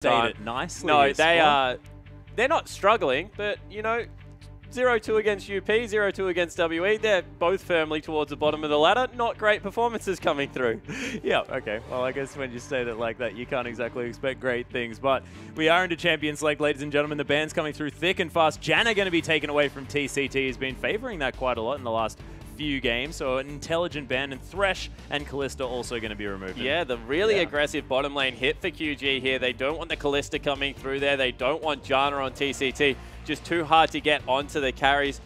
Stayed it nicely. No, they're not struggling, but, you know, 0-2 against UP, 0-2 against WE. They're both firmly towards the bottom of the ladder. Not great performances coming through. Yeah, okay. Well, I guess when you state it like that, you can't exactly expect great things. But we are into Champions League, ladies and gentlemen. The ban's coming through thick and fast. Janna going to be taken away from TCT. He's been favoring that quite a lot in the last few games, so an intelligent ban, and Thresh and Kalista also going to be removed. Yeah, the really aggressive bottom lane hit for QG here. They don't want the Kalista coming through there. They don't want Janna on TCT. Just too hard to get onto the carries.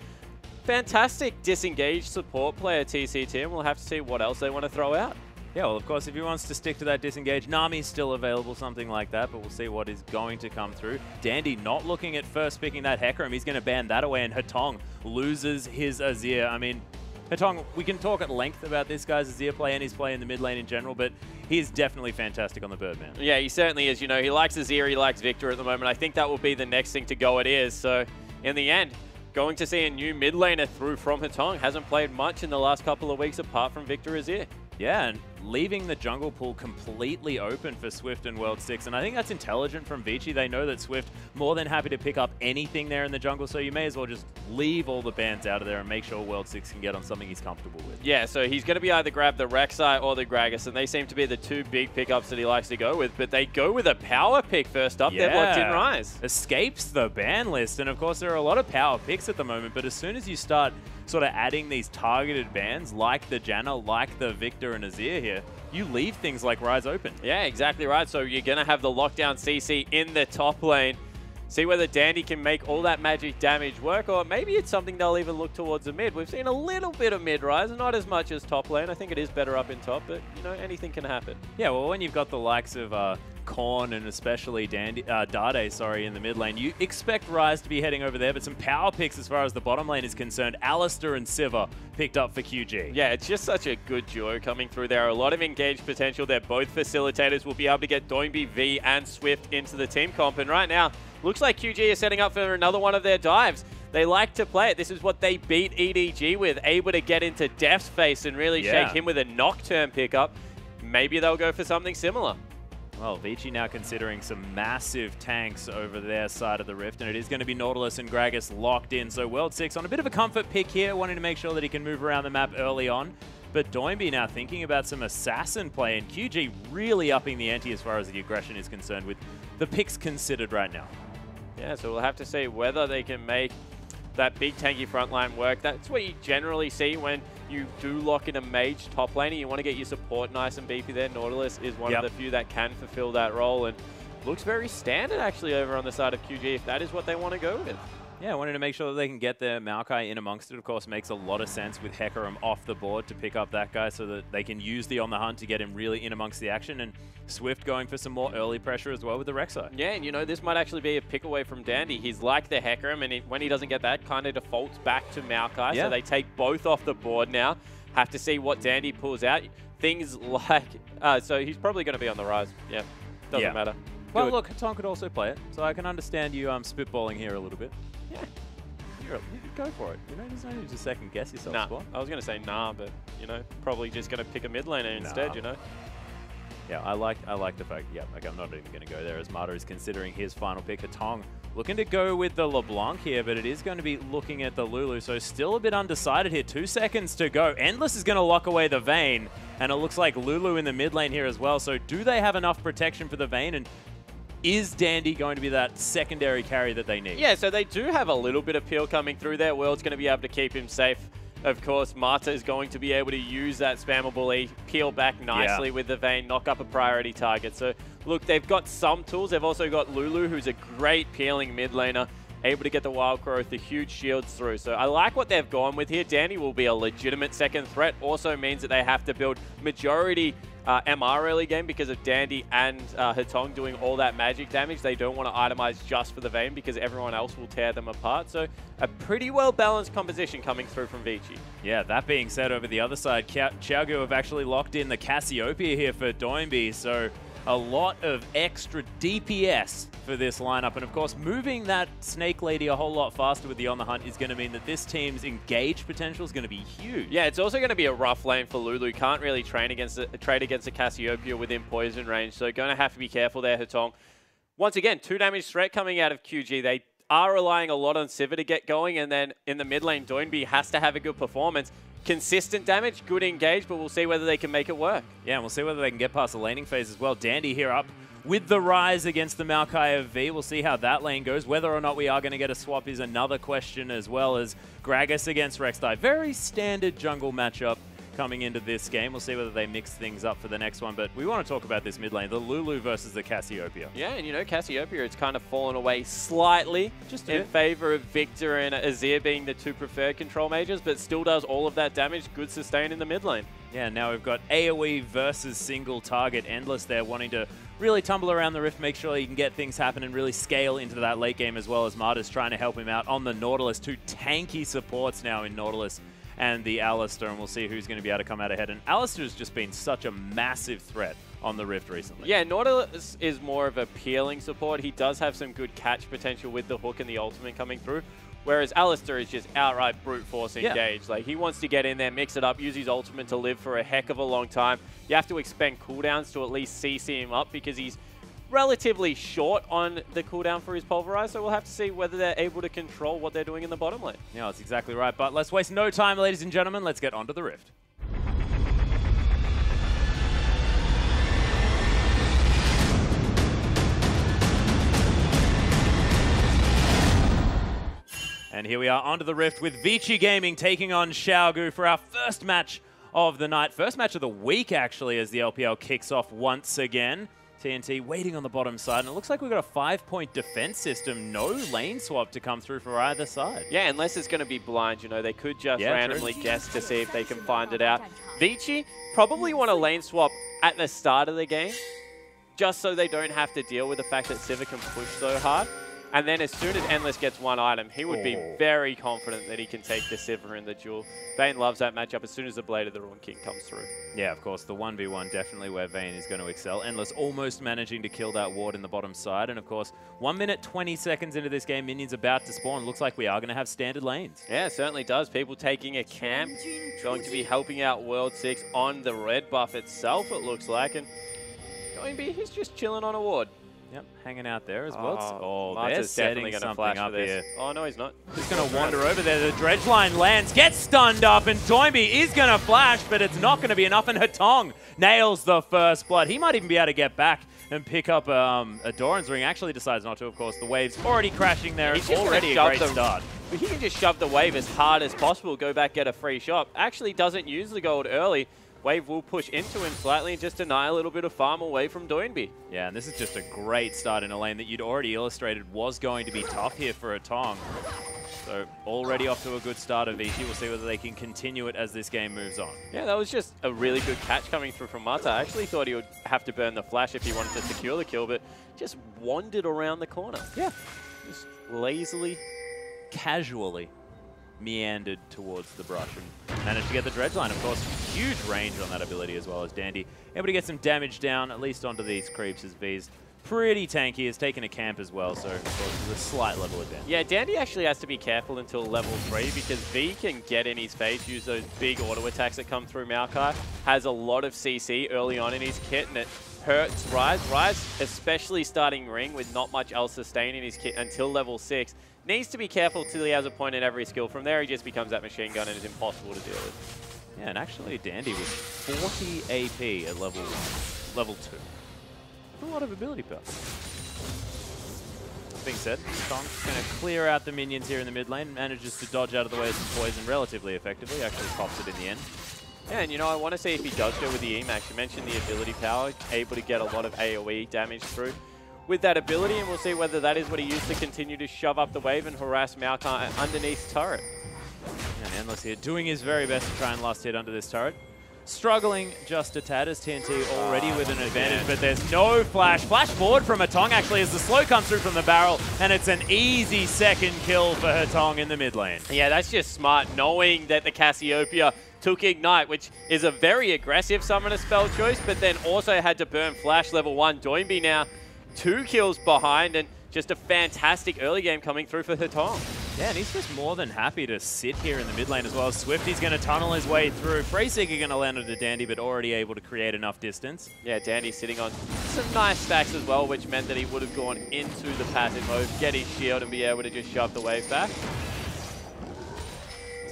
Fantastic disengaged support player TCT, and we'll have to see what else they want to throw out. Yeah, well, of course, if he wants to stick to that disengage, Nami's still available, something like that, but we'll see what is going to come through. Dandy not looking at first picking that Hecarim. He's going to ban that away, and Hatong loses his Azir. I mean, Hatong, we can talk at length about this guy's Azir play and his play in the mid lane in general, but he is definitely fantastic on the Birdman. Yeah, he certainly is. You know, he likes Azir, he likes Victor at the moment. I think that will be the next thing to go it is. So, in the end, going to see a new mid laner through from Hatong. Hasn't played much in the last couple of weeks apart from Victor Azir. Yeah, and leaving the jungle pool completely open for Swift and World 6. And I think that's intelligent from Vici. They know that Swift more than happy to pick up anything there in the jungle, so you may as well just leave all the bans out of there and make sure World 6 can get on something he's comfortable with. Yeah, so he's going to be either grab the Rek'Sai or the Gragas, and they seem to be the two big pickups that he likes to go with, but they go with a power pick first up. Yeah. They've locked in Rise. Escapes the ban list, and of course there are a lot of power picks at the moment, but as soon as you start sort of adding these targeted bans like the Janna, like the Victor and Azir here, you leave things like Rise open. Yeah, exactly right. So you're going to have the lockdown CC in the top lane. See whether Dandy can make all that magic damage work, or maybe it's something they'll even look towards the mid. We've seen a little bit of mid Rise, not as much as top lane. I think it is better up in top, but, you know, anything can happen. Yeah, well, when you've got the likes of Korn and especially Dade in the mid lane, you expect Rise to be heading over there, but some power picks as far as the bottom lane is concerned. Alistair and Sivir picked up for QG. Yeah, it's just such a good duo coming through there. A lot of engaged potential. They're both facilitators. We'll be able to get Doinby, V, and Swift into the team comp, and right now, looks like QG is setting up for another one of their dives. They like to play it. This is what they beat EDG with, able to get into Def's face and really shake him with a Nocturne pickup. Maybe they'll go for something similar. Well, Vici now considering some massive tanks over their side of the rift, and it is going to be Nautilus and Gragas locked in. So World 6 on a bit of a comfort pick here, wanting to make sure that he can move around the map early on. But Doinby now thinking about some assassin play, and QG really upping the ante as far as the aggression is concerned with the picks considered right now. Yeah, so we'll have to see whether they can make that big tanky frontline work. That's what you generally see when you do lock in a mage top laner. You want to get your support nice and beefy there. Nautilus is one of the few that can fulfill that role, and looks very standard actually over on the side of QG if that is what they want to go with. Yeah, wanting to make sure that they can get their Maokai in amongst it, of course, makes a lot of sense with Hecarim off the board to pick up that guy so that they can use the On the Hunt to get him really in amongst the action, and Swift going for some more early pressure as well with the Rek'Sai. Yeah, and you know, this might actually be a pick away from Dandy. He's like the Hecarim, and when he doesn't get that, kind of defaults back to Maokai, so they take both off the board now. Have to see what Dandy pulls out. Things like, so he's probably going to be on the Rise. Yeah, doesn't matter. Well, look, Hatong could also play it, so I can understand you spitballing here a little bit. Yeah, you go for it. You know, there's no need to second guess yourself. Nah, Spot. I was going to say nah, but you know, probably just going to pick a mid laner instead. You know. Yeah, I like the fact. Yeah, okay, I'm not even going to go there as Marta is considering his final pick. Hatong looking to go with the LeBlanc here, but it is going to be looking at the Lulu, so still a bit undecided here. 2 seconds to go. Endless is going to lock away the Vayne, and it looks like Lulu in the mid lane here as well. So do they have enough protection for the Vayne, and is Dandy going to be that secondary carry that they need? Yeah, so they do have a little bit of peel coming through there. World's going to be able to keep him safe. Of course, Marta is going to be able to use that spammable E, peel back nicely with the Vayne, knock up a priority target. So, look, they've got some tools. They've also got Lulu, who's a great peeling mid laner, able to get the wild growth, the huge shields through. So I like what they've gone with here. Dandy will be a legitimate second threat. Also means that they have to build majority MR early game because of Dandy and Hatong doing all that magic damage. They don't want to itemize just for the Vayne because everyone else will tear them apart. So a pretty well-balanced composition coming through from Vici. Yeah, that being said, over the other side, Qiao have actually locked in the Cassiopeia here for Doinby. So a lot of extra DPS for this lineup. And of course, moving that Snake Lady a whole lot faster with the On the Hunt is going to mean that this team's engage potential is going to be huge. Yeah, it's also going to be a rough lane for Lulu. Can't really trade against the Cassiopeia within poison range, so going to have to be careful there, Hatong. once again, 2 damage threat coming out of QG. They are relying a lot on Sivir to get going, and then in the mid lane, Doinby has to have a good performance. Consistent damage, good engage, but we'll see whether they can make it work. Yeah, and we'll see whether they can get past the laning phase as well. Dandy here up with the rise against the Maokai of V. We'll see how that lane goes. Whether or not we are going to get a swap is another question, as well as Gragas against Rek'Sai. Very standard jungle matchup coming into this game. We'll see whether they mix things up for the next one, but we want to talk about this mid lane, the Lulu versus the Cassiopeia. Yeah, and you know, Cassiopeia, it's kind of fallen away slightly just in favor of Victor and Azir being the 2 preferred control mages, but still does all of that damage, good sustain in the mid lane. Yeah, now we've got AoE versus single target Endless there, wanting to really tumble around the Rift, make sure he can get things happen and really scale into that late game, as well as Marta's trying to help him out on the Nautilus. 2 tanky supports now in Nautilus and the Alistar, and we'll see who's going to be able to come out ahead. And Alistar's just been such a massive threat on the Rift recently. Yeah, Nautilus is more of a peeling support. He does have some good catch potential with the hook and the ultimate coming through, whereas Alistar is just outright brute force engaged. Like, he wants to get in there, mix it up, use his ultimate to live for a heck of a long time. You have to expend cooldowns to at least CC him up, because he's relatively short on the cooldown for his Pulverize, so we'll have to see whether they're able to control what they're doing in the bottom lane. Yeah, that's exactly right. But let's waste no time, ladies and gentlemen. Let's get onto the Rift. And here we are onto the Rift with Vici Gaming taking on Qiao for our first match of the night. First match of the week, actually, as the LPL kicks off once again. TNT waiting on the bottom side, and it looks like we've got a 5-point defense system. No lane swap to come through for either side. Yeah, unless it's going to be blind, you know, they could just randomly guess to see if they can find it out. Vici probably want a lane swap at the start of the game, just so they don't have to deal with the fact that Sivir can push so hard. And then as soon as Endless gets 1 item, he would be very confident that he can take the Sivir in the duel. Vayne loves that matchup as soon as the Blade of the Ruined King comes through. Yeah, of course, the 1v1 definitely where Vayne is going to excel. Endless almost managing to kill that ward in the bottom side. And of course, 1 minute 20 seconds into this game, minions about to spawn. Looks like we are going to have standard lanes. Yeah, it certainly does. People taking a camp, going to be helping out World 6 on the red buff itself, it looks like. And Doinby, he's just chilling on a ward. Yep, hanging out there as well. Oh, they're setting something up here. Oh, no, he's not. He's going to wander over there. The dredge line lands, gets stunned up, and Doinby is going to flash, but it's not going to be enough, and Hatong nails the first blood. He might even be able to get back and pick up a Doran's ring. Actually decides not to, of course. The wave's already crashing there. It's already a great start. But he can just shove the wave as hard as possible, go back, get a free shot. Actually doesn't use the gold early. Wave will push into him slightly and just deny a little bit of farm away from Doinby. Yeah, and this is just a great start in a lane that you'd already illustrated was going to be tough here for Hatong. So already off to a good start of Vici. We'll see whether they can continue it as this game moves on. Yeah, that was just a really good catch coming through from Marta. I actually thought he would have to burn the flash if he wanted to secure the kill, but just wandered around the corner. Yeah. Just lazily, casually meandered towards the brush and managed to get the dredge line. Of course, huge range on that ability as well as Dandy. Able to get some damage down, at least onto these creeps, as V's pretty tanky. Has taken a camp as well, so of course there's a slight level advantage. Yeah, Dandy actually has to be careful until level 3 because V can get in his face, use those big auto attacks that come through Maokai. Has a lot of CC early on in his kit, and it hurts Rise. Rise, especially starting Ring with not much else sustain in his kit until level 6. Needs to be careful till he has a point in every skill. From there, he just becomes that machine gun and is impossible to deal with. Yeah, and actually Dandy was 40 AP at level 2. That's a lot of ability power. That being said, Tong's going to clear out the minions here in the mid lane, manages to dodge out of the way of some poison relatively effectively, actually pops it in the end. Yeah, and you know, I want to see if he does go with the E-Max. You mentioned the ability power, able to get a lot of AoE damage through with that ability, and we'll see whether that is what he used to continue to shove up the wave and harass Maokai underneath turret. And Endless here doing his very best to try and last hit under this turret. Struggling just a tad as TNT already with an advantage, but there's no flash. Flash forward from Hatong actually as the slow comes through from the barrel, and it's an easy second kill for Hatong in the mid lane. Yeah, that's just smart, knowing that the Cassiopeia took Ignite, which is a very aggressive summoner spell choice, but then also had to burn Flash level 1. Doinby now 2 kills behind, and just a fantastic early game coming through for Hatong. Yeah, and he's just more than happy to sit here in the mid lane as well. Swifty's going to tunnel his way through. Freeseeker going to land onto Dandy, but already able to create enough distance. Yeah, Dandy's sitting on some nice stacks as well, which meant that he would have gone into the passive mode, get his shield, and be able to just shove the wave back.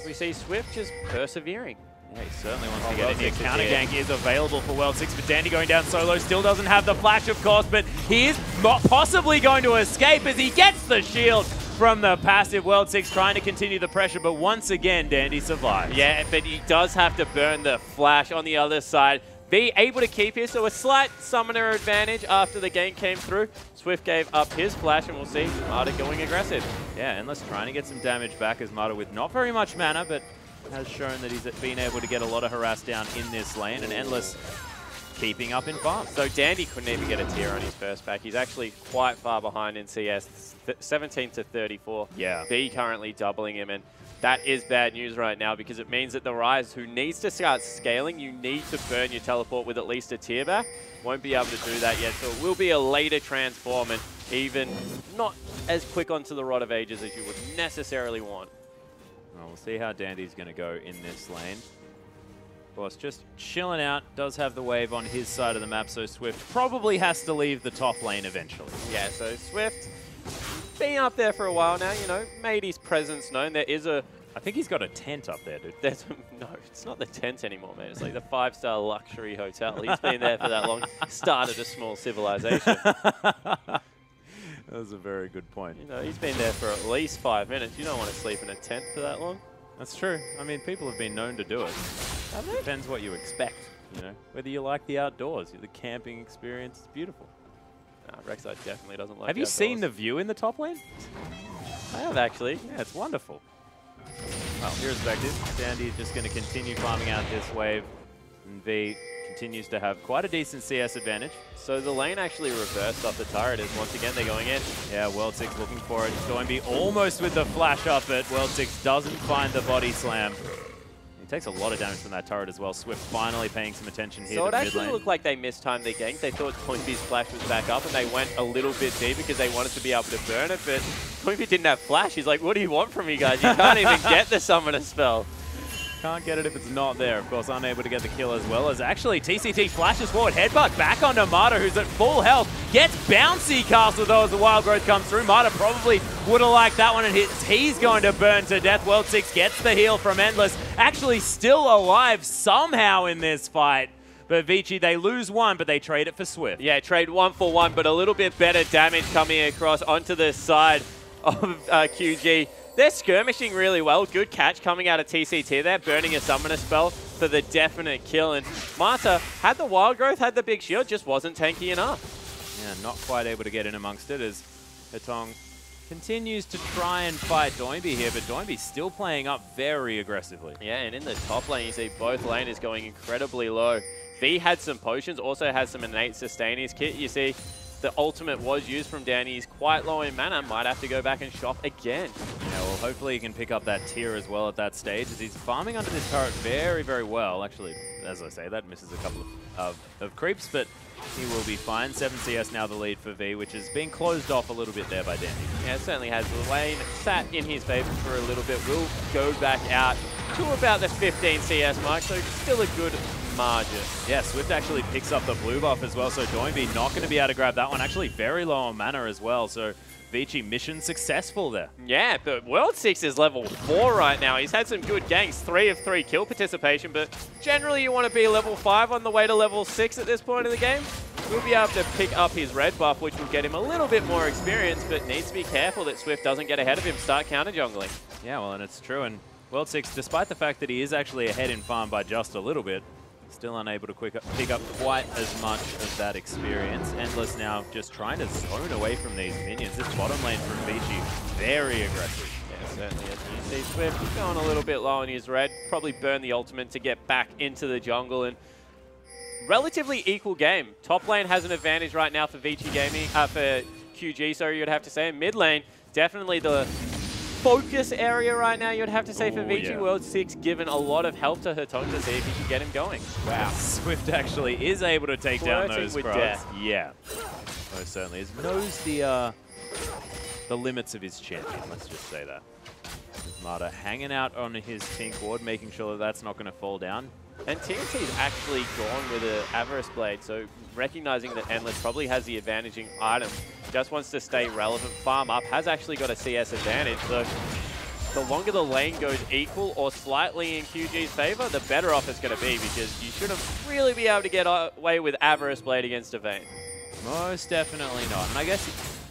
We see Swift just persevering. Yeah, he certainly wants to get it here. Counter gank is available for World 6, but Dandy going down solo still doesn't have the flash, of course, but he is not possibly going to escape as he gets the shield from the passive. World 6 trying to continue the pressure, but once again, Dandy survives. Yeah, but he does have to burn the flash on the other side. Be able to keep here, so a slight summoner advantage after the gank came through. Swift gave up his flash, and we'll see Marta going aggressive. Yeah, Endless trying to get some damage back as Marta with not very much mana, but has shown that he's been able to get a lot of harass down in this lane, and Endless keeping up in farm. So Dandy couldn't even get a tier on his first pack. He's actually quite far behind in CS, 17 to 34. Yeah. B currently doubling him, and that is bad news right now because it means that the Rise, who needs to start scaling, you need to burn your teleport with at least a tier back. Won't be able to do that yet, so it will be a later transform and even not as quick onto the Rod of Ages as you would necessarily want. Well, we'll see how Dandy's going to go in this lane. Of course, just chilling out, does have the wave on his side of the map, so Swift probably has to leave the top lane eventually. Yeah, so Swift, been up there for a while now, you know, made his presence known. There is a... I think he's got a tent up there, dude. No, it's not the tent anymore, man. It's like the 5-star luxury hotel. He's been there for that long. Started a small civilization. That was a very good point. You know, he's been there for at least 5 minutes. You don't want to sleep in a tent for that long. That's true. I mean, people have been known to do it. Have they? Depends what you expect, you know. Whether you like the outdoors, the camping experience, it's beautiful. Nah, Rek'Sai definitely doesn't like Have you seen the view in the top lane? I have, actually. Yeah, it's wonderful. Well, irrespective, Dandy just going to continue farming out this wave, and V continues to have quite a decent CS advantage. So the lane actually reversed off the turret as once again they're going in. Yeah, World 6 looking for it. Doinby almost with the flash up it. World 6 doesn't find the body slam. He takes a lot of damage from that turret as well. Swift finally paying some attention here so to it actually looked like they mistimed their gank. They thought Doinby's flash was back up and they went a little bit deep because they wanted to be able to burn it, but Doinby didn't have flash. He's like, what do you want from me guys? You can't even get the summoner spell. Can't get it if it's not there. Of course, unable to get the kill as well as actually TCT flashes forward. Headbutt back onto Marta, who's at full health. Gets bouncy castle though as the wild growth comes through. Marta probably would have liked that one and he's going to burn to death. World 6 gets the heal from Endless. Actually still alive somehow in this fight. But Vici, they lose one, but they trade it for Swift. Yeah, trade 1 for 1, but a little bit better damage coming across onto the side of QG. They're skirmishing really well. Good catch coming out of TCT there, burning a summoner spell for the definite kill. And Marta had the wild growth, had the big shield, just wasn't tanky enough. Yeah, not quite able to get in amongst it as Hetong continues to try and fight Doinby here, but Doinby's still playing up very aggressively. Yeah, and in the top lane, you see both laners going incredibly low. V had some potions, also has some innate sustain in his kit. You see the ultimate was used from Danny. He's quite low in mana. Might have to go back and shop again. Yeah, well, hopefully he can pick up that tier as well at that stage, as he's farming under this turret very, very well. Actually, as I say, that misses a couple of creeps, but he will be fine. 7 CS now the lead for V, which is being closed off a little bit there by Dandy. Yeah, it certainly has. The lane sat in his favor for a little bit. Will go back out to about the 15 CS mark, so still a good margin. Yeah, Swift actually picks up the blue buff as well, so Doinby not going to be able to grab that one. Actually very low on mana as well, so Vici mission successful there. Yeah, but World 6 is level 4 right now. He's had some good ganks, 3 of 3 kill participation, but generally you want to be level 5 on the way to level 6 at this point in the game. We'll be able to pick up his red buff, which will get him a little bit more experience, but needs to be careful that Swift doesn't get ahead of him, start counter jungling. Yeah, well, and it's true, and World 6, despite the fact that he is actually ahead in farm by just a little bit, still unable to pick up quite as much of that experience. Endless now just trying to zone away from these minions. This bottom lane from Vici, very aggressive. Yeah, certainly. As you see, Swift is going a little bit low on his red. Probably burn the ultimate to get back into the jungle. And relatively equal game. Top lane has an advantage right now for Vici Gaming, for QG, sorry, you'd have to say. Mid lane, definitely the focus area right now, you'd have to say, for Vici. Yeah. World 6 given a lot of help to Hetong to see if he can get him going. Wow. Swift actually is able to take down those with crowds. death. Yeah, most certainly is. Knows the the limits of his champion, let's just say that. Mata hanging out on his pink ward, making sure that that's not going to fall down. And TNT's actually gone with an Avarice Blade, so recognizing that Endless probably has the advantaging item, just wants to stay relevant, farm up, has actually got a CS advantage, so the longer the lane goes equal or slightly in QG's favor, the better off it's going to be, because you shouldn't really be able to get away with Avarice Blade against a Vayne. Most definitely not. And I guess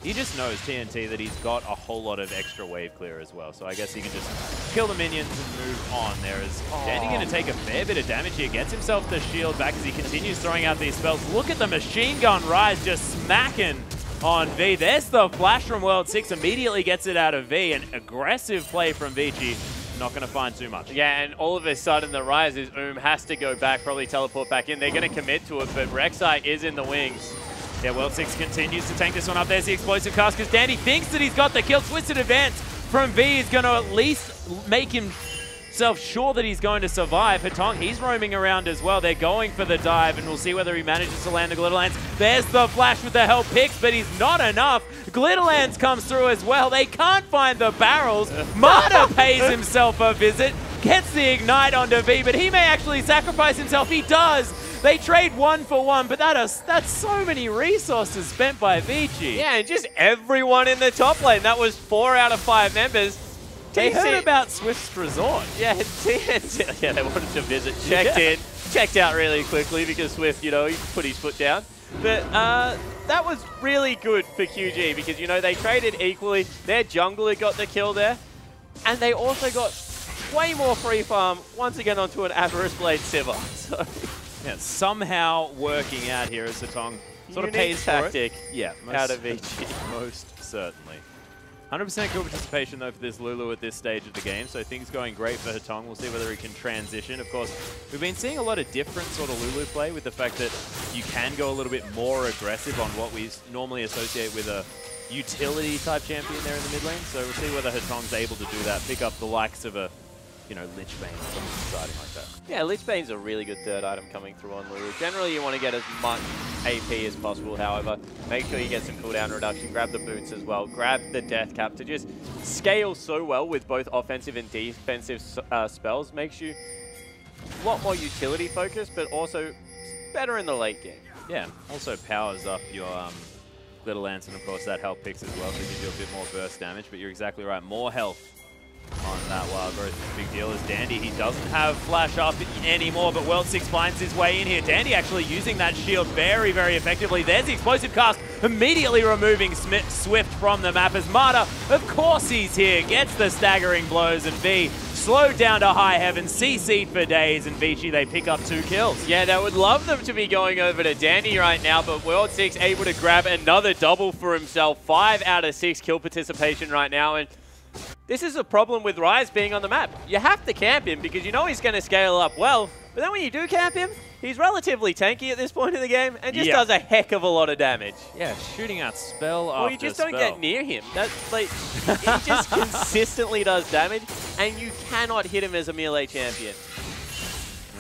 he just knows, TNT, that he's got a whole lot of extra wave clear as well. So I guess he can just kill the minions and move on. There is Dandy going to take a fair bit of damage here. Gets himself the shield back as he continues throwing out these spells. Look at the machine gun rise just smacking on V. There's the flash from World 6. Immediately gets it out of V. An aggressive play from Vici. Not going to find too much. Yeah, and all of a sudden the rise is has to go back, probably teleport back in. They're going to commit to it, but Rek'Sai is in the wings. Yeah, World 6 continues to tank this one up. There's the explosive cast because Dandy thinks that he's got the kill. Twisted advance from V is going to at least make himself sure that he's going to survive. Hatong, he's roaming around as well. They're going for the dive, and we'll see whether he manages to land the Glitterlands. There's the flash with the help picks, but he's not enough. Glitterlands comes through as well. They can't find the barrels. Mata pays himself a visit, gets the ignite onto V, but he may actually sacrifice himself. He does. They trade 1 for 1, but that's so many resources spent by Vici. Yeah, and just everyone in the top lane. That was 4 out of 5 members. They heard about Swift's resort. Yeah, yeah, they wanted to visit. Checked in, checked out really quickly because Swift, you know, he put his foot down. But that was really good for QG because, you know, they traded equally. Their jungler got the kill there. And they also got way more free farm once again onto an Avarice Blade Sivir. So yeah, somehow working out here as Hatong sort of pays tactic for it. Yeah, out of Vici. Most certainly. 100% kill participation though for this Lulu at this stage of the game, so things going great for Hatong. We'll see whether he can transition. Of course, we've been seeing a lot of different sort of Lulu play with the fact that you can go a little bit more aggressive on what we normally associate with a utility type champion there in the mid lane. So we'll see whether Hatong's able to do that, pick up the likes of a, you know, Lich Bane or something exciting like that. Yeah, Lich Bane's a really good third item coming through on Lulu. Generally, you want to get as much AP as possible, however. Make sure you get some cooldown reduction, grab the boots as well, grab the death cap to just scale so well with both offensive and defensive spells. Makes you a lot more utility focused, but also better in the late game. Yeah, also powers up your Glitterlands, and of course that health picks as well, so it gives you a bit more burst damage, but you're exactly right, more health on that Wild Growth is a big deal as Dandy, he doesn't have flash up anymore, but World 6 finds his way in here. Dandy actually using that shield very, very effectively. There's the explosive cast, immediately removing Swift from the map as Mata, of course he's here, gets the staggering blows, and V slowed down to high heaven, CC'd for days, and Vici, they pick up 2 kills. Yeah, they would love them to be going over to Dandy right now, but World 6 able to grab another double for himself. 5 out of 6 kill participation right now, and this is a problem with Ryze being on the map. You have to camp him because you know he's going to scale up well, but then when you do camp him, he's relatively tanky at this point in the game and just does a heck of a lot of damage. Yeah, shooting out spell after spell. Well, you just don't get near him. That's like, he just consistently does damage, and you cannot hit him as a melee champion.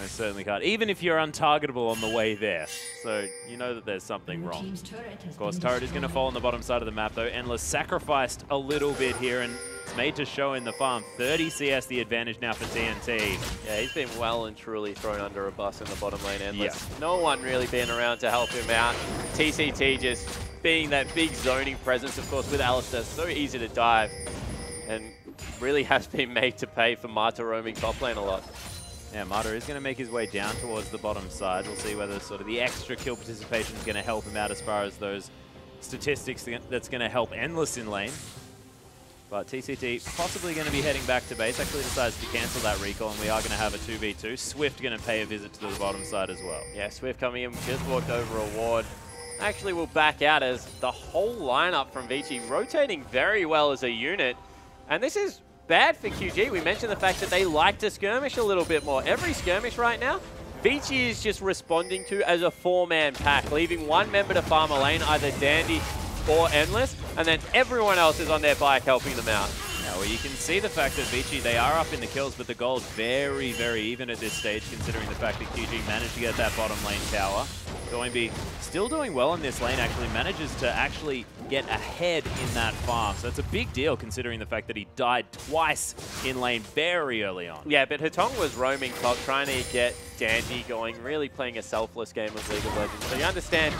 I certainly can't, even if you're untargetable on the way there. So you know that there's something wrong. Of course, turret is going to fall on the bottom side of the map though. Endless sacrificed a little bit here and it's made to show in the farm. 30 CS the advantage now for TNT. Yeah, he's been well and truly thrown under a bus in the bottom lane. Endless. Yeah. No one really being around to help him out. TCT just being that big zoning presence, of course, with Alistar. So easy to dive and really has been made to pay for Mata roaming top lane a lot. Yeah, Mata is going to make his way down towards the bottom side. We'll see whether sort of the extra kill participation is going to help him out as far as those statistics that's going to help Endless in lane. But TCT possibly going to be heading back to base. Actually decides to cancel that recall, and we are going to have a 2v2. Swift going to pay a visit to the bottom side as well. Yeah, Swift coming in, just walked over a ward. Actually will back out as the whole lineup from Vici rotating very well as a unit. And this is bad for QG. We mentioned the fact that they like to skirmish a little bit more. Every skirmish right now, Vici is just responding to as a 4-man pack, leaving one member to farm a lane, either Dandy or Endless, and then everyone else is on their bike helping them out. Yeah, well, you can see the fact that Vici, they are up in the kills, but the goal's very, very even at this stage, considering the fact that QG managed to get that bottom lane tower. Doinby still doing well in this lane, actually manages to actually get ahead in that farm. So it's a big deal considering the fact that he died twice in lane very early on. Yeah, but Hetong was roaming top, trying to get Dandy going, really playing a selfless game of League of Legends. So you understand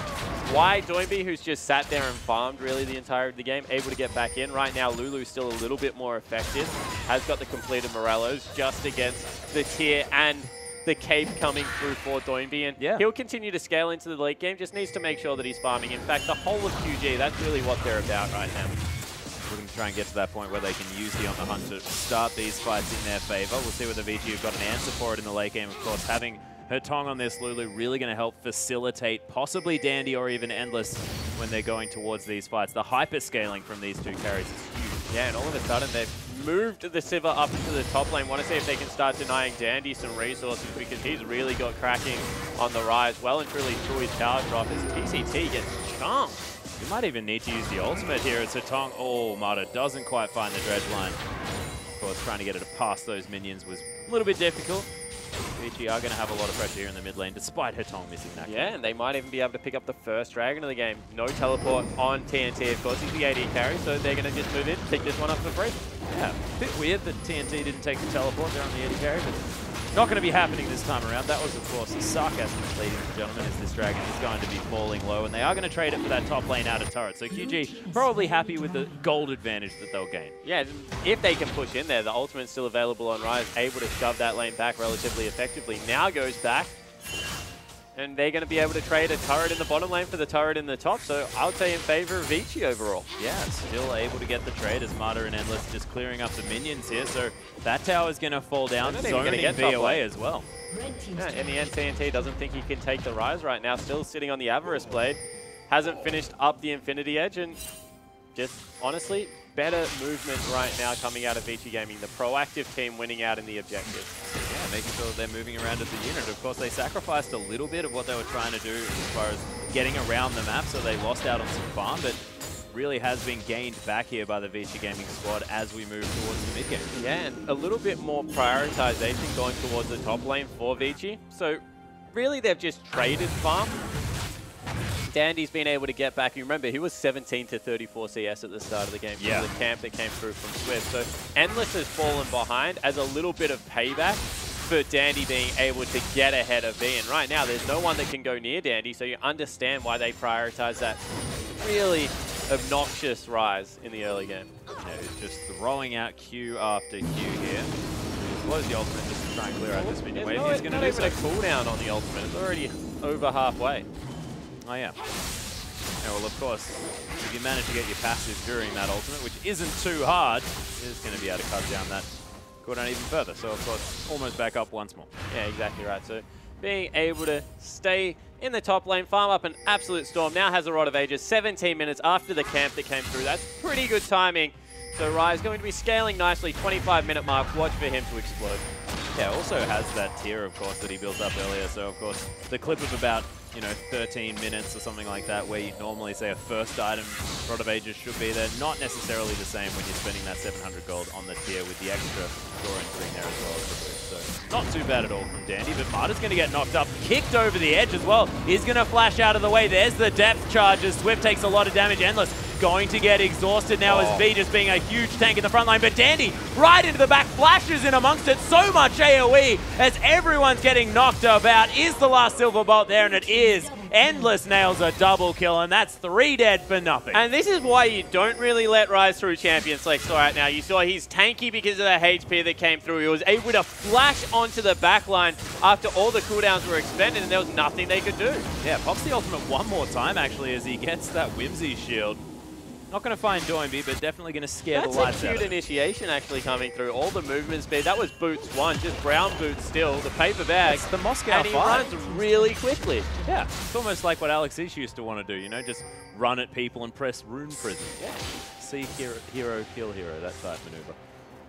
why Doinby, who's just sat there and farmed really the entirety of the game, able to get back in. Right now, Lulu's still a little bit more effective, has got the completed Morellos just against the tier and the cape coming through for Doinby, and he'll continue to scale into the late game, just needs to make sure that he's farming. In fact, the whole of QG, that's really what they're about right now. Looking to try and get to that point where they can use the On the Hunt to start these fights in their favor. We'll see whether Vici have got an answer for it in the late game. Of course, having Hetong on this Lulu really going to help facilitate possibly Dandy or even Endless when they're going towards these fights. The hyper scaling from these two carries is huge. Yeah, and all of a sudden they've moved the Sivir up into the top lane. Want to see if they can start denying Dandy some resources, because he's really got cracking on the rise. Well and truly through his tower drop as TCT gets chunked. You might even need to use the ultimate here as Hetong. Oh, Mata doesn't quite find the dredge line. Of course, trying to get it past those minions was a little bit difficult. Vici are going to have a lot of pressure here in the mid lane, despite Hetong missing that. Yeah, and they might even be able to pick up the first dragon of the game. No teleport on TNT, of course. He's the AD carry, so they're going to just move in, pick this one up for free. Yeah, a bit weird that TNT didn't take the teleport there on the AD carry, but not going to be happening this time around. That was, of course, the sarcasm, ladies and gentlemen, as this dragon is going to be falling low, and they are going to trade it for that top lane out of turret. So QG probably happy with the gold advantage that they'll gain. Yeah, if they can push in there, the ultimate's still available on Rise, able to shove that lane back relatively effectively. Now goes back, and they're going to be able to trade a turret in the bottom lane for the turret in the top. So I would say in favor of Vici overall. Yeah, still able to get the trade as Mata and Endless just clearing up the minions here. So that tower is going to fall down, zoning VOA as well. Yeah, in the end, TNT doesn't think he can take the Rise right now. Still sitting on the Avarice Blade. Hasn't finished up the Infinity Edge, and just honestly, better movement right now coming out of Vici Gaming. The proactive team winning out in the objective. Yeah, making sure that they're moving around as a unit. Of course, they sacrificed a little bit of what they were trying to do as far as getting around the map, so they lost out on some farm, but really has been gained back here by the Vici Gaming squad as we move towards the mid game. Yeah, and a little bit more prioritization going towards the top lane for Vici. So really, they've just traded farm. Dandy's been able to get back. You remember, he was 17 to 34 CS at the start of the game. Yeah. The camp that came through from Swift. So Endless has fallen behind as a little bit of payback for Dandy being able to get ahead of V. And right now, there's no one that can go near Dandy, so you understand why they prioritize that really obnoxious Rise in the early game. Yeah, he's just throwing out Q after Q here. What is the ultimate just to try and clear out this minion wave? He's going to do even a cooldown on the ultimate. It's already over halfway. Oh, yeah. Yeah, well, of course, if you manage to get your passive during that ultimate, which isn't too hard, is going to be able to cut down that cooldown even further. So, of course, almost back up once more. Yeah, exactly right. So, being able to stay in the top lane, farm up an absolute storm. Now has a Rod of Ages, 17 minutes after the camp that came through. That's pretty good timing. So, Rise going to be scaling nicely, 25-minute mark. Watch for him to explode. Yeah, also has that tier, of course, that he built up earlier. So, of course, the clip of about 13 minutes or something like that, where you'd normally say a first item Rod of Ages should be there. Not necessarily the same when you're spending that 700 gold on the tier with the extra Doran's ring there as well. So not too bad at all from Dandy, but Marta's going to get knocked up, kicked over the edge as well. He's going to flash out of the way. There's the depth charges. Swift takes a lot of damage. Endless going to get exhausted now as V just being a huge tank in the front line, but Dandy right into the back, flashes in amongst it. So much AoE as everyone's getting knocked about. Is the last silver bolt there? And it is. Endless nails a double kill, and that's 3 dead for nothing. And this is why you don't really let Rise through Champions League right now. You saw he's tanky because of the HP that came through. He was able to flash onto the back line after all the cooldowns were expended, and there was nothing they could do. Yeah, pops the ultimate one more time, actually, as he gets that Whimsy shield. Not going to find Doinby, but definitely going to scare the lights out. That's a cute initiation actually coming through. All the movement speed. That was Boots 1, just brown boots still. The paper bag. It's the Moscow and he runs really quickly. Yeah, it's almost like what Alex Vici used to want to do, just run at people and press Rune Prison. Yeah. See hero, kill hero, that type maneuver.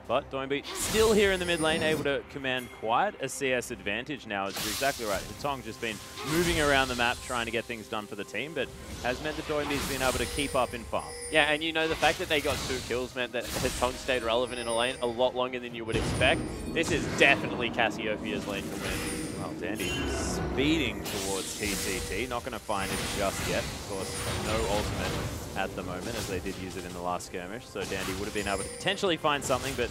But Doinby still here in the mid lane, able to command quite a CS advantage now, as you're exactly right. Hetong just been moving around the map trying to get things done for the team, but has meant that Doinby's been able to keep up in farm. Yeah, and the fact that they got 2 kills meant that Hetong stayed relevant in a lane a lot longer than you would expect. This is definitely Cassiopeia's lane to win. Well, Dandy speeding towards TTT. Not going to find it just yet. Of course, no ultimate at the moment, as they did use it in the last skirmish. So Dandy would have been able to potentially find something, but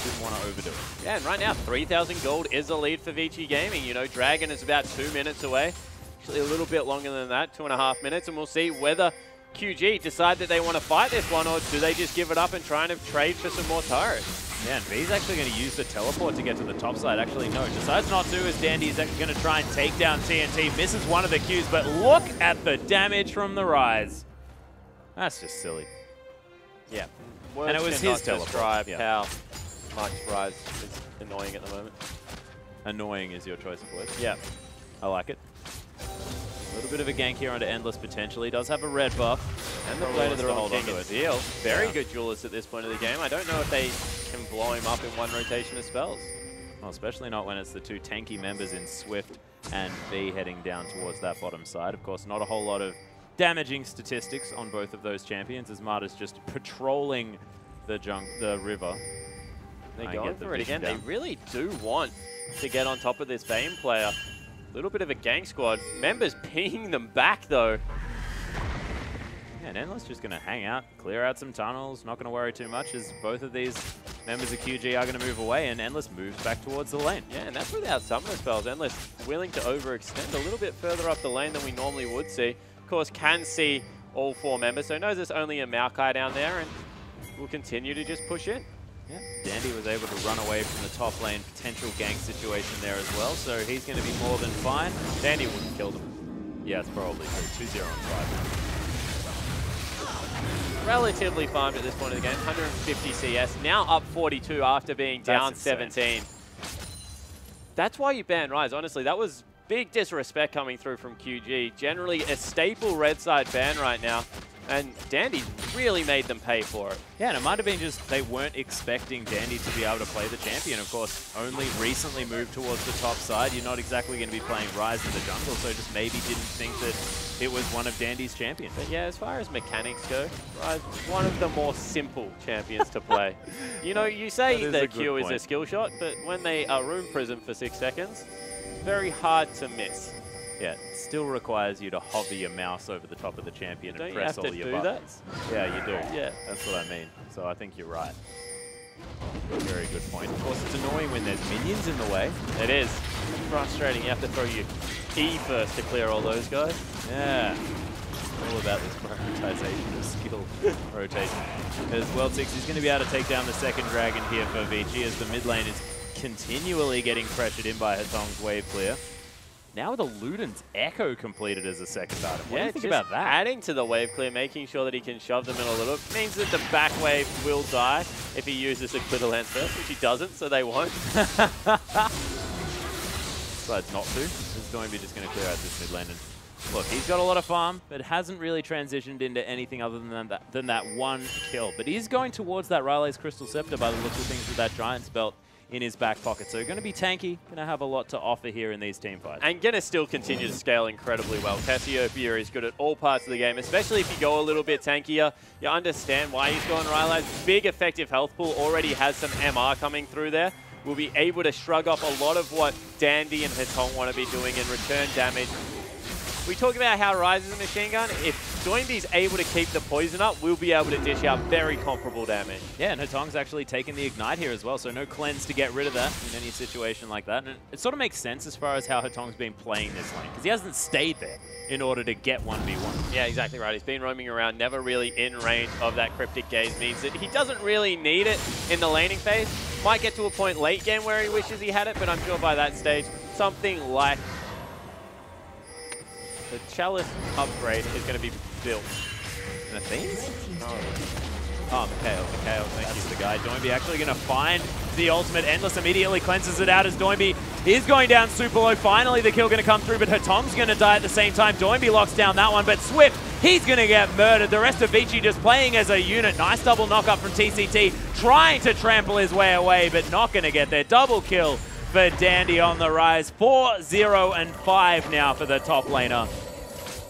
didn't want to overdo it. Yeah, and right now, 3,000 gold is a lead for Vici Gaming. You know, Dragon is about 2 minutes away. Actually, a little bit longer than that, 2.5 minutes, and we'll see whether QG decide that they want to fight this one, or do they just give it up and try and trade for some more turrets? Yeah, and V's actually going to use the teleport to get to the top side. Actually, no, decides not to, as Dandy is actually going to try and take down TNT. Misses one of the Qs, but look at the damage from the Rise. That's just silly. Yeah. And it was his teleport. Describe how much Rise is annoying at the moment. Annoying is your choice of words. Yeah. I like it. A little bit of a gank here onto Endless potentially. Does have a red buff. And the play to the wrong king and seal. Very Yeah. good duelist at this point of the game. I don't know if they can blow him up in one rotation of spells. Well, especially not when it's the two tanky members in Swift and V heading down towards that bottom side. Of course, not a whole lot of damaging statistics on both of those champions, as Marta's just patrolling the river. They're going for it again. They really do want to get on top of this Vayne player. A little bit of a gang squad. Members pinging them back, though. Yeah, and Endless just going to hang out, clear out some tunnels, not going to worry too much, as both of these members of QG are going to move away, and Endless moves back towards the lane. Yeah, and that's without summoner spells. Endless willing to overextend a little bit further up the lane than we normally would see. Of course, can see all 4 members, so knows there's only a Maokai down there, and will continue to just push in. Yeah, Dandy was able to run away from the top lane potential gank situation there as well, so he's going to be more than fine. Dandy wouldn't kill them. Yeah, it's probably true. 2-0 on 5. Relatively farmed at this point of the game. 150 CS, now up 42 after being down 17. That's why you ban Rise. Honestly, that was big disrespect coming through from QG. Generally a staple red side ban right now. And Dandy really made them pay for it. Yeah, and it might have been just they weren't expecting Dandy to be able to play the champion. Of course, only recently moved towards the top side. You're not exactly going to be playing Rise in the jungle, so just maybe didn't think that it was one of Dandy's champions. But yeah, as far as mechanics go, Rise is one of the more simple champions to play. You know, you say the Q is a skill shot, but when they are room prison for 6 seconds, very hard to miss. Yeah, it still requires you to hover your mouse over the top of the champion and press all your buttons. Yeah, you do. Yeah. That's what I mean. So I think you're right. Very good point. Of course, it's annoying when there's minions in the way. It is. It's frustrating. You have to throw your E first to clear all those guys. Yeah. All about this prioritization of skill rotation. As well, Six is going to be able to take down the second dragon here for Vici, as the mid lane is continually getting pressured in by Hatong's wave clear. Now with a Luden's Echo completed as a second item. What do you think about that? Adding to the wave clear, making sure that he can shove them in a little, means that the back wave will die if he uses the Glitter Lance first, which he doesn't, so they won't. Decides not to. He's going to be just going to clear out this mid lane. And look, he's got a lot of farm, but hasn't really transitioned into anything other than that one kill. But he's going towards that Riley's Crystal Scepter by the looks of things with that Giant's Belt in his back pocket. So going to be tanky, going to have a lot to offer here in these team fights. And going to still continue to scale incredibly well. Cassiopeia is good at all parts of the game, especially if you go a little bit tankier. You understand why he's going Riley's. Big effective health pool, already has some MR coming through there. Will be able to shrug off a lot of what Dandy and Hatong want to be doing and return damage. We talk about how Rise is a machine gun. If Doinby's able to keep the poison up, we'll be able to dish out very comparable damage. Yeah, and Hatong's actually taken the Ignite here as well, so no cleanse to get rid of that in any situation like that. And it sort of makes sense as far as how Hatong's been playing this lane, because he hasn't stayed there in order to get 1v1. Yeah, exactly right. He's been roaming around, never really in range of that Cryptic Gaze, means that he doesn't really need it in the laning phase. Might get to a point late game where he wishes he had it, but I'm sure by that stage, something like the Chalice upgrade is going to be built. And Athene's? Oh, Qiao, thank That's you. the guy. Doinby actually going to find the ultimate. Endless immediately cleanses it out as Doinby is going down super low. Finally, the kill going to come through, but Hatong's going to die at the same time. Doinby locks down that one, but Swift, he's going to get murdered. The rest of Vici just playing as a unit. Nice double knock up from TCT, trying to trample his way away, but not going to get there. Double kill for Dandy on the Rise. 4-0 and 5 now for the top laner.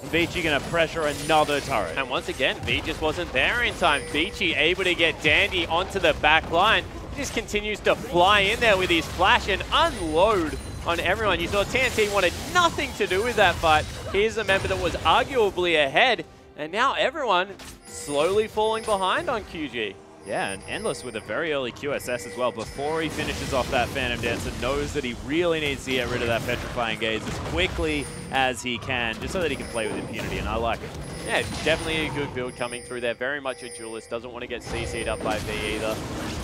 Vici going to pressure another turret. And once again, V just wasn't there in time. Vici able to get Dandy onto the back line. He just continues to fly in there with his flash and unload on everyone. You saw TNT wanted nothing to do with that fight. Here's the member that was arguably ahead, and now everyone slowly falling behind on QG. Yeah, and Endless with a very early QSS as well. Before he finishes off that Phantom Dancer, knows that he really needs to get rid of that Petrifying Gaze as quickly as he can, just so that he can play with impunity, and I like it. Yeah, definitely a good build coming through there. Very much a duelist. Doesn't want to get CC'd up by V either.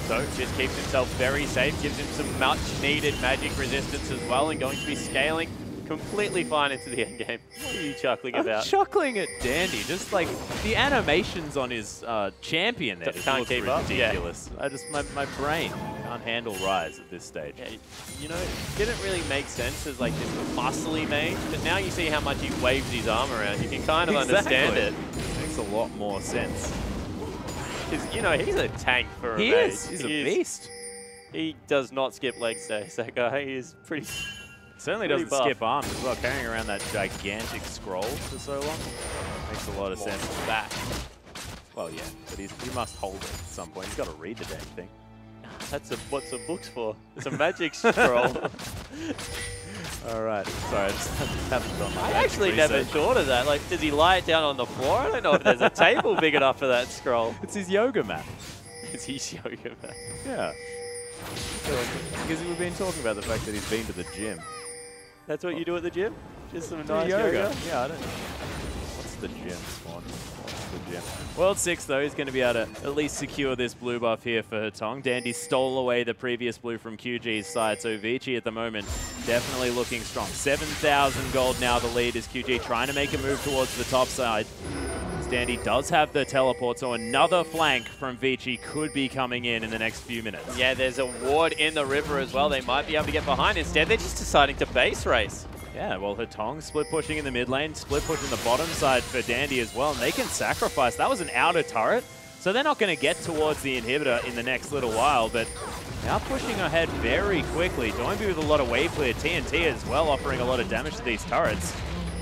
So just keeps himself very safe. Gives him some much needed magic resistance as well, and going to be scaling completely fine into the end game. What are you chuckling about? I'm chuckling at Dandy. Just like the animations on his champion there. Just can't keep up. Ridiculous. Yeah. I just my brain can't handle Rise at this stage. Yeah, you know, it didn't really make sense as like this muscly mage, but now you see how much he waves his arm around. You can kind of understand it. Makes a lot more sense. Because, you know, he's a tank for a mage. He is. He's a beast. He does not skip leg stays. That guy is pretty. Certainly doesn't skip arms as well, carrying around that gigantic scroll for so long. Makes a lot of sense. Back. Well, yeah, but he must hold it at some point. He's got to read the dang thing. That's what's the book's for? It's a magic scroll. All right. Sorry, I just haven't done my I actually never thought of that. Like, does he lie it down on the floor? I don't know if there's a table big enough for that scroll. It's his yoga mat. It's his yoga mat. Yeah. Because we've been talking about the fact that he's been to the gym. That's what you do at the gym? Just some nice yoga? Yeah, I don't know. What's the gym, Swan? What's the gym? World 6, though, is going to be able to at least secure this blue buff here for Hetong. Dandy stole away the previous blue from QG's side, so Vici at the moment definitely looking strong. 7,000 gold now the lead is QG trying to make a move towards the top side. Dandy does have the teleport, so another flank from Vici could be coming in the next few minutes. Yeah, there's a ward in the river as well. They might be able to get behind. Instead, they're just deciding to base race. Yeah, well, Hetong split pushing in the mid lane, split pushing the bottom side for Dandy as well, and they can sacrifice. That was an outer turret, so they're not going to get towards the inhibitor in the next little while, but now pushing ahead very quickly. Doinby with a lot of wave clear, TNT as well, offering a lot of damage to these turrets.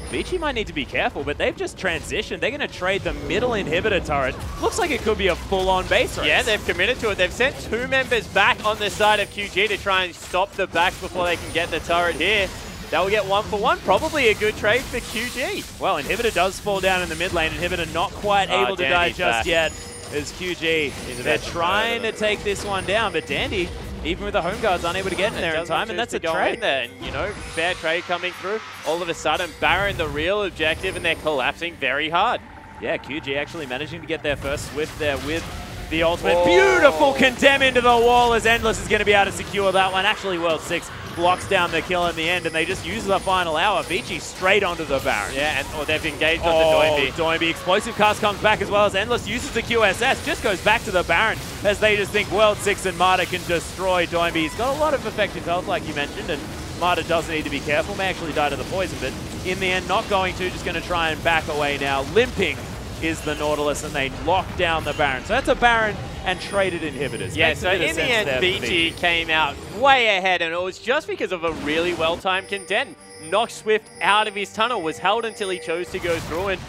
Vici might need to be careful, but they've just transitioned. They're going to trade the middle inhibitor turret. Looks like it could be a full-on base race. Yeah, they've committed to it. They've sent 2 members back on the side of QG to try and stop the backs before they can get the turret here. They'll get 1 for 1. Probably a good trade for QG. Well, inhibitor does fall down in the mid lane. Inhibitor not quite able to die just yet as QG. They're trying to take this one down, but Dandy, even with the home guards, unable to get in there in time, and that's a trade. There. And, you know, fair trade coming through. All of a sudden, Baron the real objective, and they're collapsing very hard. Yeah, QG actually managing to get their first Swift there with the ultimate. Oh. Beautiful condemn into the wall as Endless is going to be able to secure that one. Actually, World 6 blocks down the kill in the end, and they just use the final hour. Vici straight onto the Baron. Yeah, and they've engaged on the Doinby. Doinby, explosive cast comes back as well as Endless uses the QSS, just goes back to the Baron as they just think World 6 and Marta can destroy Doinby. He's got a lot of effective health, like you mentioned, and Marta does need to be careful. May actually die to the poison, but in the end, not going to, just going to try and back away now. Limping is the Nautilus, and they lock down the Baron. So that's a Baron and traded inhibitors. Yeah, so in the end, Vici came out way ahead, and it was just because of a really well-timed contend. Knocked Swift out of his tunnel, was held until he chose to go through and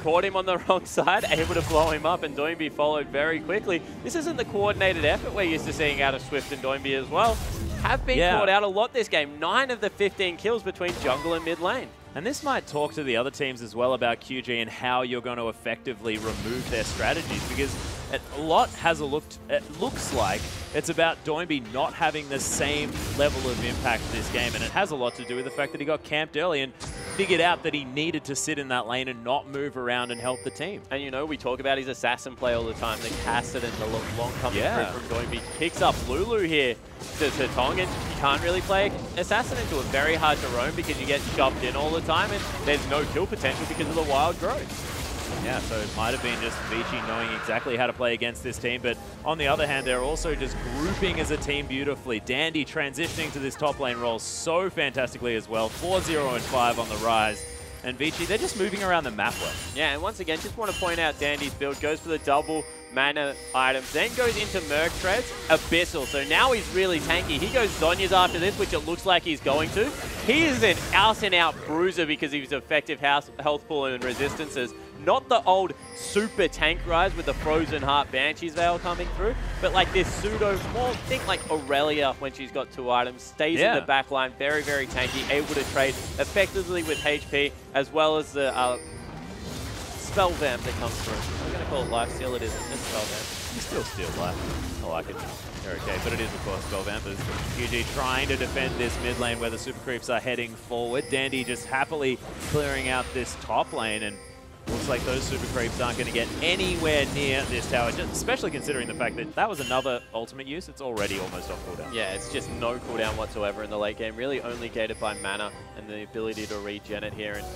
caught him on the wrong side, able to blow him up, and Doinby followed very quickly. This isn't the coordinated effort we're used to seeing out of Swift and Doinby as well. Have been caught out a lot this game. 9 of the 15 kills between jungle and mid lane. And this might talk to the other teams as well about QG and how you're going to effectively remove their strategies, because a lot it looks like it's about Doinby not having the same level of impact this game, and it has a lot to do with the fact that he got camped early and figured out that he needed to sit in that lane and not move around and help the team. And you know, we talk about his assassin play all the time, the Cassid and the long coming through from Doinby. Picks up Lulu here to Hetong, and you can't really play assassin into it. Very hard to roam because you get shoved in all the time, and there's no kill potential because of the wild growth. Yeah, so it might have been just Vici knowing exactly how to play against this team, but on the other hand, they're also just grouping as a team beautifully. Dandy transitioning to this top lane role so fantastically as well. 4-0 and 5 on the rise. And Vici, they're just moving around the map well. Yeah, and once again, just want to point out Dandy's build. Goes for the double mana items, then goes into Merc Treads, Abyssal. So now he's really tanky. He goes Zhonya's after this, which it looks like he's going to. He is an out-and-out bruiser because of his effective health pool and resistances. Not the old super tank rise with the Frozen Heart Banshee's Veil coming through, but like this pseudo, more think like Aurelia when she's got 2 items, stays in the back line, very, very tanky, able to trade effectively with HP, as well as the Spell Vamp that comes through. I'm going to call it Lifesteal, it isn't, it's Spell Vamp. You still steal life. I like it. They're okay, but it is, of course, Spell Vamp. QG trying to defend this mid lane where the Super Creeps are heading forward. Dandy just happily clearing out this top lane, and looks like those Super Creeps aren't going to get anywhere near this tower, just especially considering the fact that that was another ultimate use. It's already almost off cooldown. Yeah, it's just no cooldown whatsoever in the late game. Really only gated by mana and the ability to regen it here. And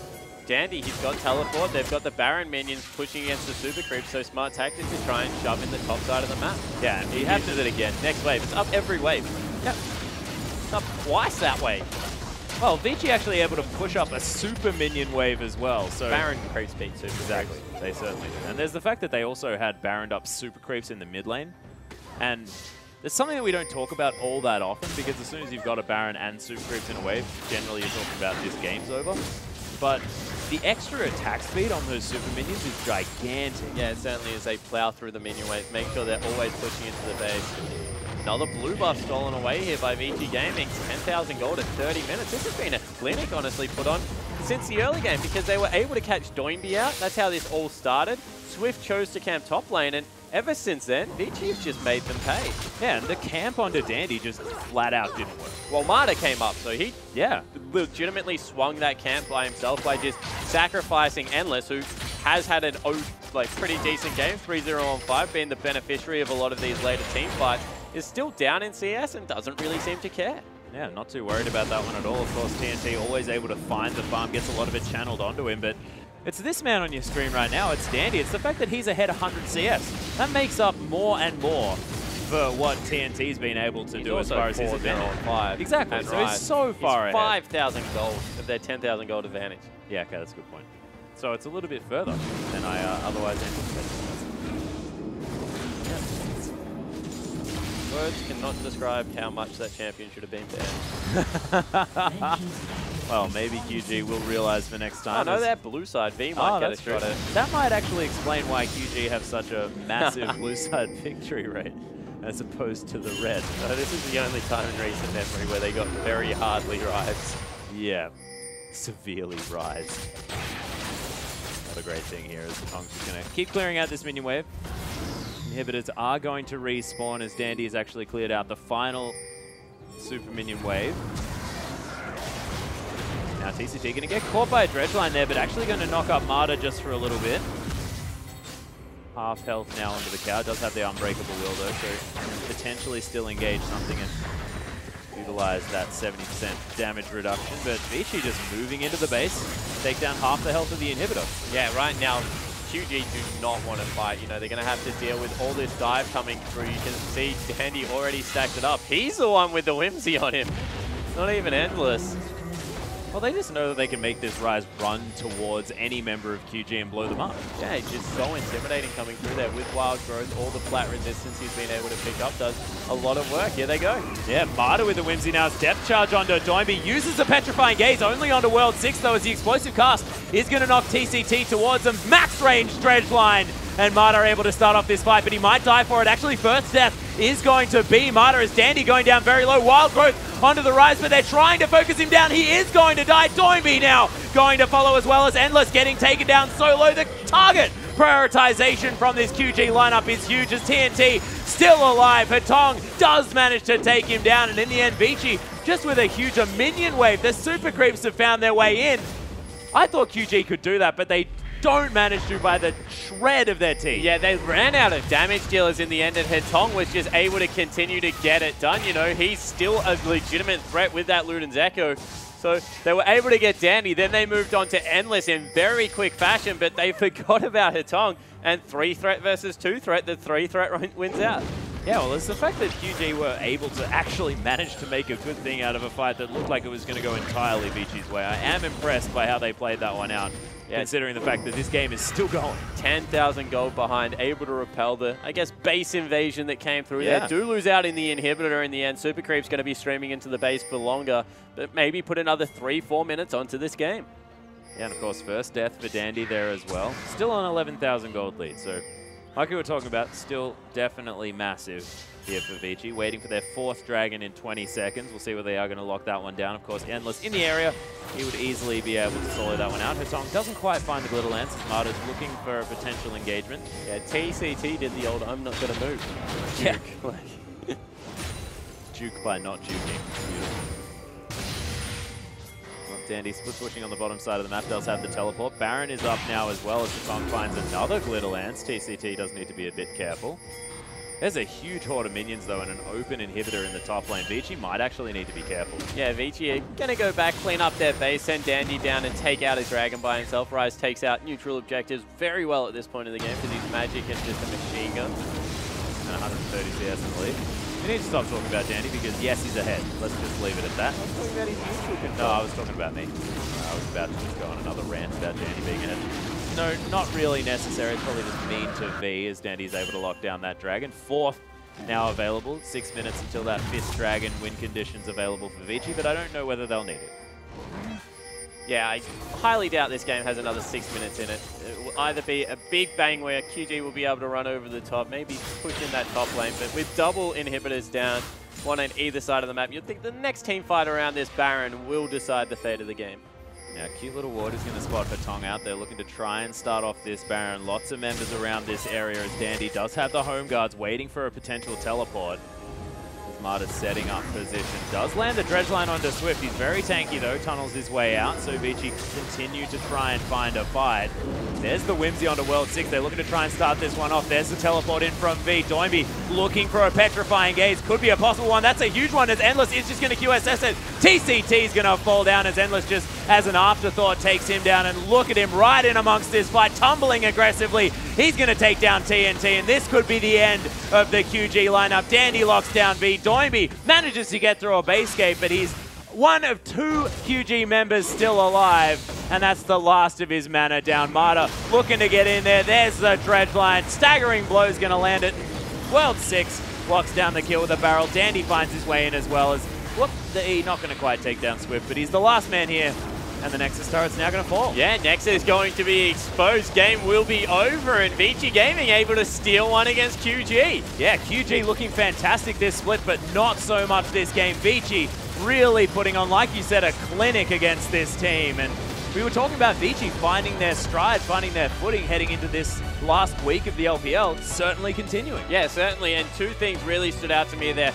Dandy, he's got teleport. They've got the Baron minions pushing against the Super Creeps, so smart tactic to try and shove in the top side of the map. Yeah, and he uses it again. Next wave. It's up every wave. Yep. It's up twice that way. Well, Vici actually able to push up a super minion wave as well. So Baron creeps beat Super Exactly. Creeps. They certainly do. And there's the fact that they also had Baroned up Super Creeps in the mid lane. And there's something that we don't talk about all that often, because as soon as you've got a Baron and Super Creeps in a wave, generally you're talking about this game's over. But the extra attack speed on those super minions is gigantic. Yeah, it certainly is. They plow through the minion wave, make sure they're always pushing into the base. Another blue buff stolen away here by Vici Gaming. 10,000 gold at 30 minutes. This has been a clinic, honestly, put on since the early game, because they were able to catch Doinby out. That's how this all started. Swift chose to camp top lane, and ever since then, Vici have just made them pay. Yeah, and the camp onto Dandy just flat out didn't work. Well, Marta came up, so he legitimately swung that camp by himself by just sacrificing Endless, who has had an pretty decent game, 3-0 on 5, being the beneficiary of a lot of these later team fights, is still down in CS and doesn't really seem to care. Yeah, not too worried about that one at all. Of course, TNT always able to find the farm, gets a lot of it channeled onto him, but it's this man on your screen right now. It's Dandy. It's the fact that he's ahead 100 CS. That makes up more and more for what TNT's been able to do as far as his advantage. 5. Exactly. So he's so far ahead. 5,000 gold of their 10,000 gold advantage. Yeah, okay, that's a good point. So it's a little bit further than I otherwise anticipated. Words cannot describe how much that champion should have been banned. Well, maybe QG will realize for next time. Oh, no, that blue side. V might get a shot at it. That might actually explain why QG have such a massive blue side victory rate as opposed to the red. So this is the only time in recent memory where they got very hardly rise. Yeah, severely rise. Not a great thing here as Tong's just going to keep clearing out this minion wave. Inhibitors are going to respawn as Dandy has actually cleared out the final super minion wave. Now TCT going to get caught by a dredge line there, but actually going to knock up Marta just for a little bit. Half health now onto the Qiao. Does have the unbreakable will though, so potentially still engage something and utilize that 70% damage reduction. But Vici just moving into the base, take down half the health of the inhibitor. Yeah, right now QG do not want to fight. You know, they're going to have to deal with all this dive coming through. You can see Dandy already stacked it up. He's the one with the whimsy on him. Not even Endless. Well, they just know that they can make this Rise run towards any member of QG and blow them up. Yeah, he's just so intimidating coming through there with Wild Growth. All the flat resistance he's been able to pick up does a lot of work. Here they go. Yeah, Marta with the whimsy now. Depth charge onto Doinby. Uses the Petrifying Gaze only onto World 6 though, as the explosive cast is going to knock TCT towards them. Max range dredge line. And Marta are able to start off this fight, but he might die for it. Actually, first death is going to be Marta as Dandy going down very low. Wild Growth onto the Rise, but they're trying to focus him down. He is going to die. Doinby now going to follow as well as Endless getting taken down solo. The target prioritization from this QG lineup is huge as TNT still alive. Hatong does manage to take him down, and in the end, Vici just with a huge minion wave. The Super Creeps have found their way in. I thought QG could do that, but they don't manage to by the shred of their team. Yeah, they ran out of damage dealers in the end, and Hetong was just able to continue to get it done. You know, he's still a legitimate threat with that Luden's Echo. So they were able to get Dandy, then they moved on to Endless in very quick fashion, but they forgot about Hetong, and 3 threat versus 2 threat, the 3 threat wins out. Yeah, well, it's the fact that QG were able to actually manage to make a good thing out of a fight that looked like it was going to go entirely Vici's way. I am impressed by how they played that one out, considering the fact that this game is still going. 10,000 gold behind, able to repel the, I guess, base invasion that came through there. Do lose out in the inhibitor in the end. Super Creep's going to be streaming into the base for longer, but maybe put another 3-4 minutes onto this game. Yeah, and of course, first death for Dandy there as well. Still on 11,000 gold lead, so like we were talking about, still definitely massive here for Vici. Waiting for their 4th dragon in 20 seconds. We'll see whether they are going to lock that one down. Of course, Endless in the area. He would easily be able to solo that one out. Hotong doesn't quite find the Glitter Lance. Marta's looking for a potential engagement. Yeah, TCT did the old I'm not going to move. Yeah. Juke by not juking. Beautiful. Well, Dandy split pushing on the bottom side of the map. Does have the teleport. Baron is up now as well as Hotong finds another Glitter Lance. TCT does need to be a bit careful. There's a huge horde of minions, though, and an open inhibitor in the top lane. Vici might actually need to be careful. Yeah, Vici are going to go back, clean up their base, send Dandy down and take out his dragon by himself. Rise takes out neutral objectives very well at this point in the game because he's magic and just a machine gun. And 130 CS in the lead. We need to stop talking about Dandy because, yes, he's ahead. Let's just leave it at that. I was talking about his neutral control. No, I was talking about me. I was about to just go on another rant about Dandy being ahead. No, not really necessary. It's probably just mean to V as Dandy's able to lock down that dragon. 4th now available. 6 minutes until that 5th dragon. Win conditions available for Vici, but I don't know whether they'll need it. Yeah, I highly doubt this game has another 6 minutes in it. It will either be a big bang where QG will be able to run over the top, maybe push in that top lane, but with double inhibitors down, one on either side of the map, you'd think the next team fight around this Baron will decide the fate of the game. Now, cute little ward is going to spot Hotong out there, looking to try and start off this Baron. Lots of members around this area as Dandy does have the home guards waiting for a potential teleport. As Marta's setting up position. Does land the dredge line onto Swift. He's very tanky though, tunnels his way out, so Vici continue to try and find a fight. There's the Whimsy onto World 6. They're looking to try and start this one off. There's the teleport in from V. Doimby looking for a petrifying gaze. Could be a possible one. That's a huge one as Endless is just going to QSS it. TCT is going to fall down as Endless just as an afterthought takes him down. And look at him right in amongst this fight, tumbling aggressively. He's going to take down TNT, and this could be the end of the QG lineup. Dandy locks down V. Doimby manages to get through a base gate, but he's one of 2 QG members still alive, and that's the last of his mana down. Marta looking to get in there. There's the dredge line. Staggering blows going to land it. World 6 locks down the kill with a barrel. Dandy finds his way in as well as, whoop, the E not going to quite take down Swift, but he's the last man here. And the Nexus turret's now going to fall. Yeah, Nexus is going to be exposed. Game will be over, and Vici Gaming able to steal one against QG. Yeah, QG looking fantastic this split, but not so much this game. Vici really putting on, like you said, a clinic against this team. And we were talking about Vici finding their stride, finding their footing heading into this last week of the LPL. Certainly continuing. Yeah, certainly. And 2 things really stood out to me there.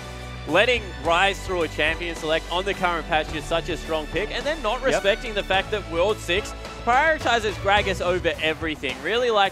Letting Rise through a champion select on the current patch is such a strong pick, and then not respecting the fact that World 6 prioritizes Gragas over everything. Really like